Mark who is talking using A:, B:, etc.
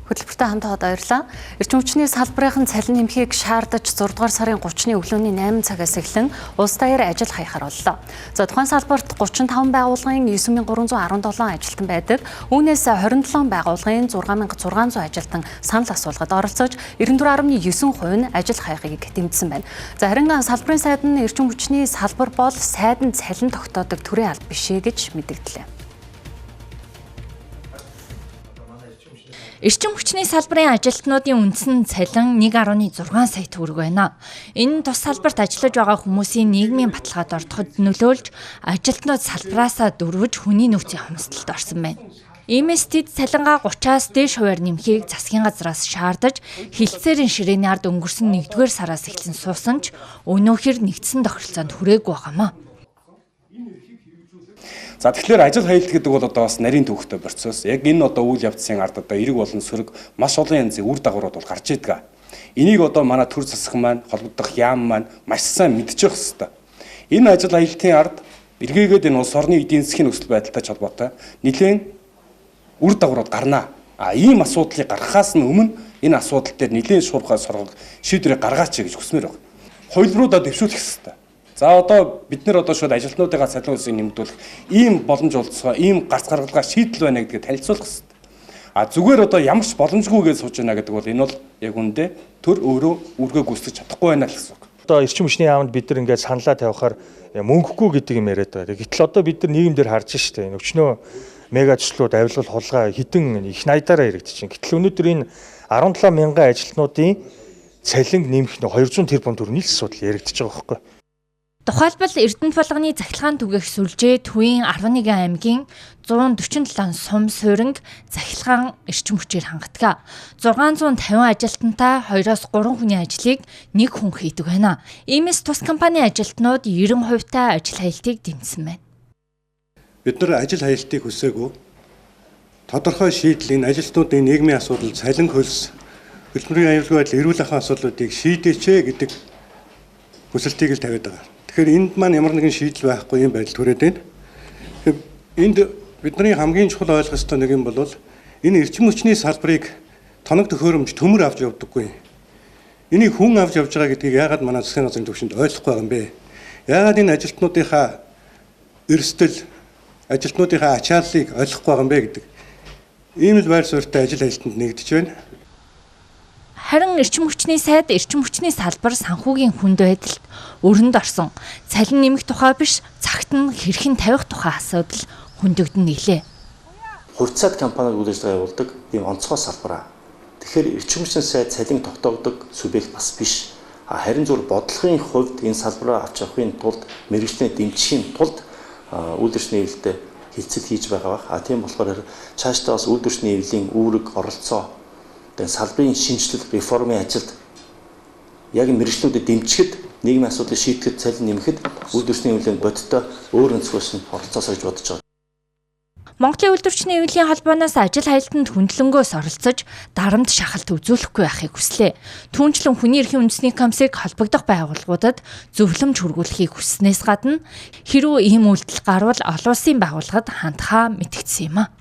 A: Хөтөлбөртэй хамтаа баярлалаа. Эрчим хүчний салбарын цалин нэмэхийг шаардаж 6 дугаар сарын 30-ны өглөөний 8 цагаас эхлэн улс даяар ажил хаяхаар боллоо. За тухайн салбарт 35 байгууллагын 9317 ажилтан байдаг. Үүнээс 27 байгууллагын 6600 ажилтан санал асуулгад оролцож 94.9% нь ажил хаяхыг тэмцсэн байна. За харин салбарын сайд нь эрчим хүчний салбар бол сайд нь цалин тогтоодог төрийн алба бишээ гэж мэдэгдлээ.
B: Эрчим хүчний салбарын ажилтнуудын үндсэн цалин 1.6 сая төгрөг байна. Энэ тус салбарт ажиллаж байгаа хүмүүсийн нийгмийн баталгаад ортоход нөлөөлж ажилтнууд салбараасаа дөрвөж хүний нөөцийн хомсдолд орсон байна. Иймээс тэд цалингаа 30-аас дээш хувиар нэмэхийг засгийн газраас шаардаж хилцээрийн ширээний ард өнгөрсөн 1-р сараас эхэлсэн суусан ч өнөөхөр нэгдсэн тохиролцоонд хүрээгүй байгаамаа.
C: За тэгэхээр ажил хаялт гэдэг бол одоо бас нарийн төвхтэй процесс. Яг энэ одоо үйл явдлын ард одоо эрэг болон сөрөг маш олон янзын үр дагаврууд бол гарч идэг. Энийг одоо манай төр засаг маань холбогдох яам маань маш сайн мэдчих хэвээр. Энэ ажил хаялтын ард эргээгээд энэ улс орны эдийн засгийн нөхцөл байдалтай холбоотой нэлээд үр дагаврууд гарнаа. Ийм асуудлыг гаргахаас нь өмнө энэ асуудал дээр нэлээд шуурхай соргог шийдвэрийг гаргаач гэж хүсмээр байна. Хувилбаруудаа дэвшүүлэх хэрэгтэй. За одоо бид нэр одоо шууд ажилтнуудынхаа цалин хөлсийг нэмэгдүүлэх ийм боломж олцгоо, ийм гарц гаргалгаа шийдэл байна гэдгийг танилцуулах хэрэгтэй. Зүгээр одоо ямар ч боломжгүйгээр сууж байна гэдэг бол энэ бол яг үндэ төр өөрөө үргээ гүйцэтгэж чадахгүй байна л гэсэн үг.
D: Одоо эрчим хүчний яамд бид нар ингээд саналаа тавихаар мөнгөгүй гэдэг юм яриад байгаа. Гэтэл одоо бид нар нийгэмдэр харж штэ энэ өчнөө мега төслүүд авилгал хулгай хідэн их найдаараа яригдчихэв. Гэтэл өнөөдөр энэ 17 мянган ажилтнуудын цалин нэмэх нь 200 тэрбум төгрөгийн асуудал яригдчихэж байгаа байхгүй.
B: Тухайлбал Эрдэнэт булганы захилгаан түгээх сүлжээ Төвийн 11 аймгийн 147 сум сууринг захилгаан эрчим хүчээр хангадаг. 650 ажилтнтай 2-3 хүний ажлыг нэг хүн хийдэг байна. Иймээс тус компани ажилтнууд 90% та ажил хаялтыг дэмжсэн байна.
E: Бид нар ажил хаялтыг хүсээгүй. Тодорхой шийдэл энэ ажилтнуудын нийгмийн асуудал, цалин хөлс, хөдөлмөрийн аюулгүй байдал, эрүүл ахуйн асуудлуудыг шийдээч гэдэг хүсэлтийг л тавиад байгаа. Тэгэхээр энд маань ямар нэгэн шийдэл байхгүй юм байдал төрөөд байна. Энд бидний хамгийн чухал ойлгох ёстой нэг юм бол энэ эрчим хүчний салбарыг тоног төхөөрөмж төмөр авч явдаггүй. Энийг хүн авч явж байгаа гэдгийг яагаад манай засгийн газрын төвшөнд ойлгохгүй байгаа юм бэ? Яагаад энэ ажилтнуудынхаа эрсдэл, ажилтнуудынхаа ачааллыг ойлгохгүй байгаа юм бэ гэдэг ийм л байр суурьтай ажил хаялтанд нэгдэж байна.
B: Харин эрчим хүчний сайд эрчим хүчний салбар санхүүгийн хүнд байдалд өрөнд орсон. Цалин нэмэх тухай биш, цагт нь хэрхэн тавих тухай асуудал хөндөгдөн гэлээ.
F: Хувьцаат компаниуд үйл ажиллагаа явуулдаг ийм онцгой салбараа. Тэгэхээр эрчим хүчний сайд цалин тогтоогдог субъект бас биш. Харин зөв бодлогын хувьд энэ салбараа авч явахын тулд мэргэжлийн дэмжихийн тулд үйлдвэрчний хэвлэлтэй хилцэл хийж байгаа бах. Тийм болохоор цаашдаа бас үйлдвэрчний хэвлэлийн үүрэг оролцоо салбарын шинжилэл, реформын ажилд яг мэргэжлүүдэд дэмжихэд нийгмийн асуудлыг шийдэхэд цалин нэмэхэд үйлдвэрчний хэвлэлийн бодиттой өөр өнцгөөс нь оролцоосоо гэж бодож байгаа.
B: Монголын үйлдвэрчний хэвлэлийн холбооноос ажил хаялтанд хөндлөнгөөс оролцож дарамт шахалт үзүүлэхгүй байхыг хүслээ. Түүнчлэн хүний эрхийн үндэсний комиссийг холбогдох байгууллагуудад зөвлөмж хүргүүлэхийг хүснээс гадна хэрвээ ийм үйлдэл гарвал олон улсын байгууллагад хандхаа мэдгдсэн юм а.